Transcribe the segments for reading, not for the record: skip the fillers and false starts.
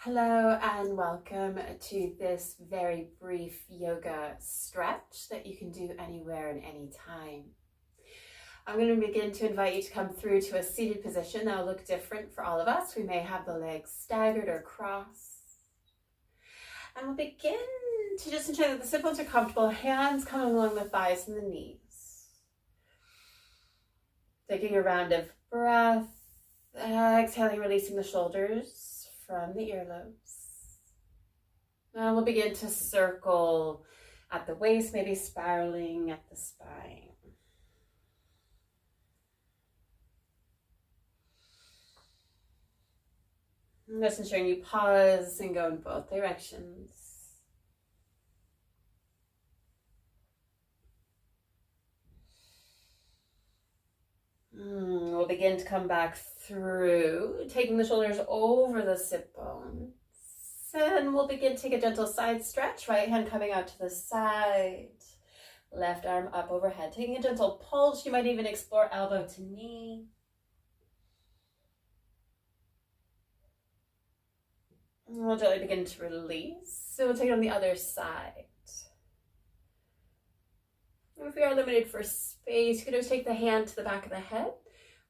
Hello and welcome to this very brief yoga stretch that you can do anywhere and anytime. I'm going to begin to invite you to come through to a seated position that will look different for all of us. We may have the legs staggered or crossed. And we'll begin to just ensure that the sit bones are comfortable, hands coming along the thighs and the knees. Taking a round of breath, exhaling, releasing the shoulders from the earlobes. And we'll begin to circle at the waist, maybe spiraling at the spine. And just ensuring you pause and go in both directions. We'll begin to come back through, taking the shoulders over the sit bones. And we'll begin to take a gentle side stretch, right hand coming out to the side, left arm up overhead. Taking a gentle pulse, you might even explore elbow to knee. And we'll gently begin to release. So we'll take it on the other side. If we are limited for space, you can just take the hand to the back of the head,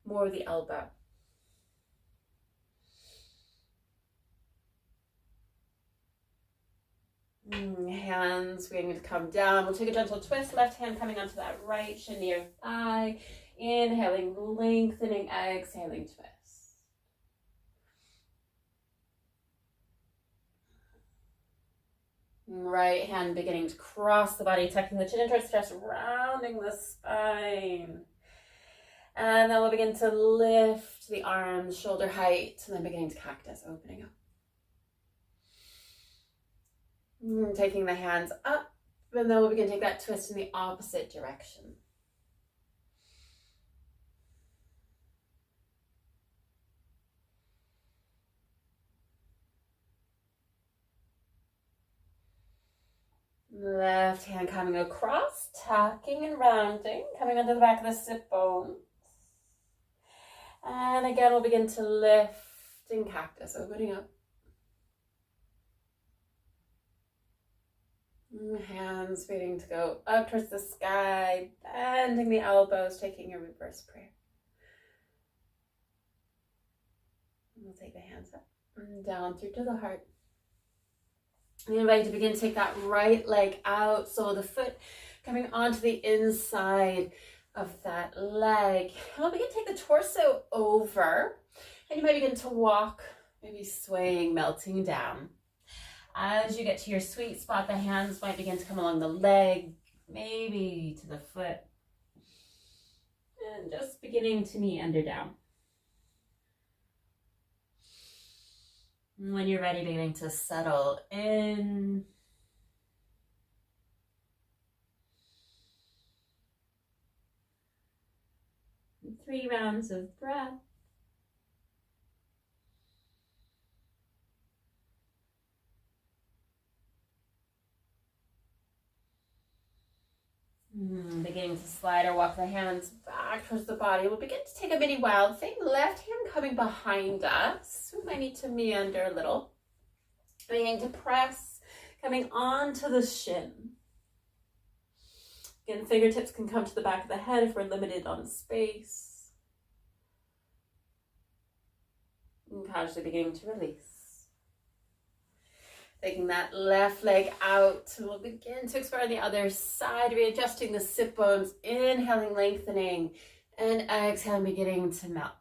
more the elbow. Hands beginning to come down. We'll take a gentle twist, left hand coming onto that right shin near thigh. Inhaling, lengthening, exhaling, twist. Right hand beginning to cross the body, tucking the chin in towards chest, rounding the spine. And then we'll begin to lift the arms, shoulder height, and then beginning to cactus, opening up. Taking the hands up, and then we'll begin to take that twist in the opposite direction. Left hand coming across, tucking and rounding, coming onto the back of the sit bones. And again, we'll begin to lift in cactus, opening up. Hands beginning to go up towards the sky, bending the elbows, taking a reverse prayer. We'll take the hands up and down through to the heart. We invite you to begin to take that right leg out, so the foot coming onto the inside of that leg. And we'll begin to take the torso over, and you might begin to walk, maybe swaying, melting down. As you get to your sweet spot, the hands might begin to come along the leg, maybe to the foot. And just beginning to meander down. When you're ready, beginning to settle in. And 3 rounds of breath. Beginning to slide or walk the hands back towards the body. We'll begin to take a mini wild thing. Left hand coming behind us. We might need to meander a little. Beginning to press, coming onto the shin. Again, fingertips can come to the back of the head if we're limited on space. And casually beginning to release. Taking that left leg out, and we'll begin to explore the other side, readjusting the sit bones, inhaling, lengthening, and exhaling, beginning to melt.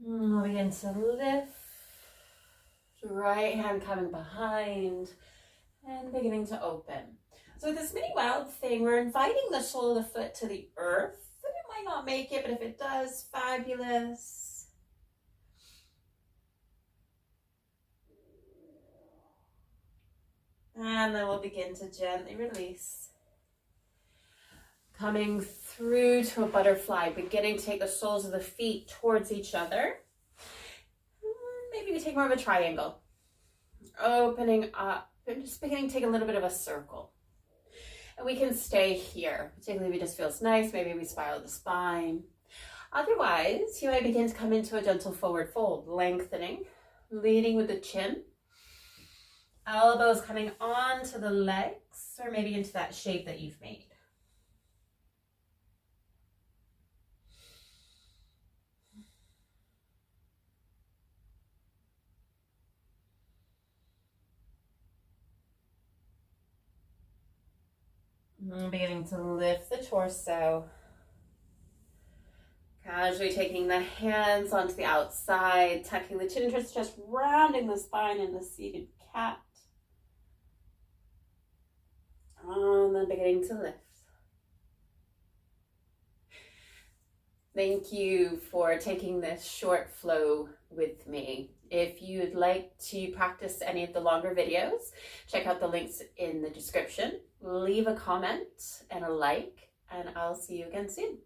We'll begin to lift, right hand coming behind, and beginning to open. So with this mini wild thing, we're inviting the sole of the foot to the earth. And it might not make it, but if it does, fabulous. And then we'll begin to gently release. Coming through to a butterfly, beginning to take the soles of the feet towards each other. Maybe we take more of a triangle. Opening up and just beginning to take a little bit of a circle. And we can stay here, particularly if it just feels nice. Maybe we spiral the spine. Otherwise, you might begin to come into a gentle forward fold, lengthening, leading with the chin. Elbows coming onto the legs, or maybe into that shape that you've made. Beginning to lift the torso. Casually taking the hands onto the outside, tucking the chin, just rounding the spine in the seated cat. And then beginning to lift. Thank you for taking this short flow with me. If you'd like to practice any of the longer videos, check out the links in the description. Leave a comment and a like, and I'll see you again soon.